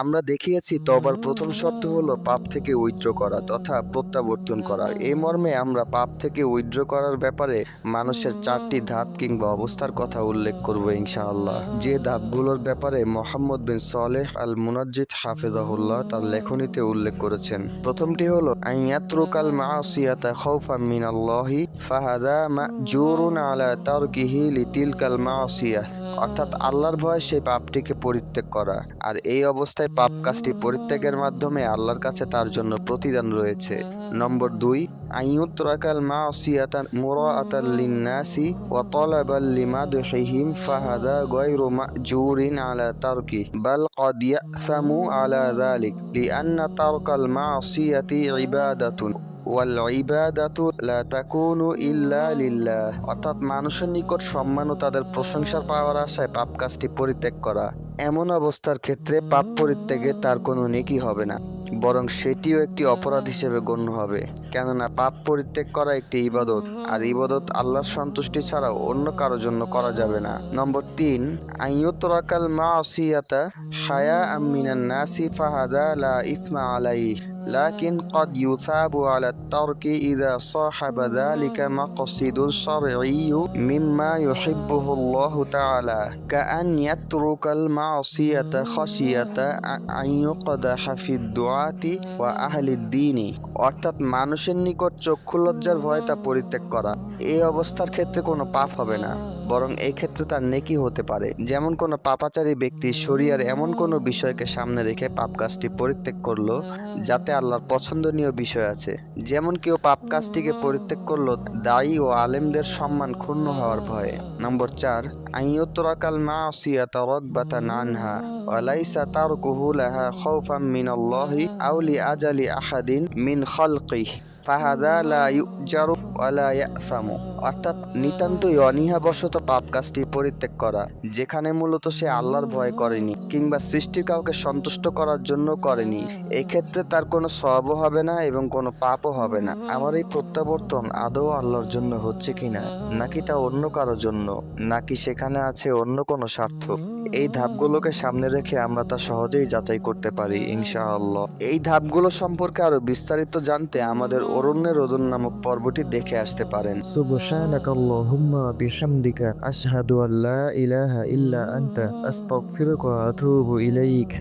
আমরা দেখিয়েছি তওবার প্রথম শর্ত হলো পাপ থেকে উইথড্র করা তথা প্রত্যাবর্তন করা। এই মর্মে আমরা পাপ থেকে উইথড্র করার ব্যাপারে মানুষের 4টি ধাপ কিংবা অবস্থার কথা উল্লেখ করব ইনশাআল্লাহ। যে ধাপগুলোর ব্যাপারে মোহাম্মদ বিন সালেহ আল মুনাজ্জিদ হাফেজাহুল্লাহ তার লেখনীতে উল্লেখ করেছেন। প্রথমটি হলো আইয়াতরুকাল মাসিয়াতা খাউফাম মিনাল্লাহি ফাহাদা মাজুরুন আলা তারকিহি লিতিলকাল মাসিয়াহ, অর্থাৎ আল্লাহর ভয়ে সেই পাপটিকে পরিত্যাগ করা। আর এই অবস্থায় পাপ কাজটি পরিত্যাগের মাধ্যমে আল্লাহর কাছে তার জন্য প্রতিদান রয়েছে। নম্বর 2, আইয়ুতরাকাল মাসিয়াতা মুরাআতাল লিন্নাসি ওয়া তালাবাল লিমাদহিহিম ফাহাদা গায়রু মাজুরিন আলা তারকি বাল ক্বাদ ইয়াসামু আলা যালিক লিআন্না তারকাল মাসিয়াতি ইবাদাতুন ওয়াল ইবাদাতু লা তাকুনু ইল্লা লিল্লাহ, অর্থাৎ মানুষের নিকট সম্মান ও তাদের প্রশংসা পাওয়ার আশায় পাপ কাজটি পরিত্যাগ করা। এমন অবস্থার ক্ষেত্রে পাপ পরিত্যাগে তার কোনো নেকি হবে না, বরং সেটিও একটি অপরাধ হিসেবে গণ্য হবে। কেননা পাপ পরিত্যাগ করা একটি ইবাদত, আর ইবাদত আল্লাহর সন্তুষ্টি ছাড়াও অন্য কারোর জন্য করা যাবে না। নম্বর 3, আইয়ুতরাকাল মাসিয়াতা হায়াআম মিনান নাসি ফাহাদা লা ইসমা আলাইহি লাকিন ক্বাদ ইউসাবু আলা তারকি ইযা সাহাবা যালিকা মাকসিদুস শারঈয়্যু মিম্মা ইউহিব্বুহুল্লাহু তাআলা কাআন ইয়াতরুকাল মাসিয়াতা খাশিয়াতা আন ইউকদাহা ফিদ দুআতি ওয়া আহলিদ দ্বীনি, অর্থাৎ মানুষের নিকট চক্ষু লজ্জার ভয়ে তা পরিত্যাগ করা। এই অবস্থার ক্ষেত্রে কোনো পাপ হবে না, বরং এই ক্ষেত্রে তার নেকি হতে পারে। যেমন কোনো পাপাচারী ব্যক্তি শরিয়ার এমন কোনো বিষয়কে সামনে রেখে পাপ কাজটি পরিত্যাগ করলো যাতে আল্লাহর পছন্দনীয় বিষয় আছে। যেমন কেউ পাপ কাজটিকে পরিত্যাগ করলো দায়ী ও আলেমদের সম্মান ক্ষুণ্ণ হওয়ার ভয়ে। নম্বর 4, আইয়ুতরাকাল মাসিয়াতা রাগবাতান আনহা ওয়া লাইসা তারকুহু লাহা খাউফাম মিনাল্লাহি আও লিআজালি আহাদিন মিন খালকিহি ফাহাদা লা ইউজারু ওয়া লা ইয়াসামু, অর্থাৎ নিতান্তই অনীহাবশত পাপ কাজটি পরিত্যাগ করা, যেখানে মূলত সে আল্লাহর ভয় করেনি কিংবা সৃষ্টির কাউকে সন্তুষ্ট করার জন্য করেনি। এক্ষেত্রে তার কোনো সওয়াবও হবে না এবং কোনো পাপও হবে না। আমার এই প্রত্যাবর্তন আদৌ আল্লাহর জন্য হচ্ছে কিনা, নাকি তা অন্য কারোর জন্য, নাকি সেখানে আছে অন্য কোনো স্বার্থ, এই ধাপগুলোকে সামনে রেখে আমরা তা সহজেই যাচাই করতে পারি ইনশাআল্লাহ। এই ধাপগুলো সম্পর্কে আরো বিস্তারিত জানতে আমাদের অরণ্যের রোদন নামক পর্বটি দেখে আসতে পারেন। সুবহানাকাল্লাহুম্মা বিহামদিকা আশহাদু আল্লা ইলাহা ইল্লা আনতা আস্তাগফিরুকা ওয়া আতুবু ইলাইক।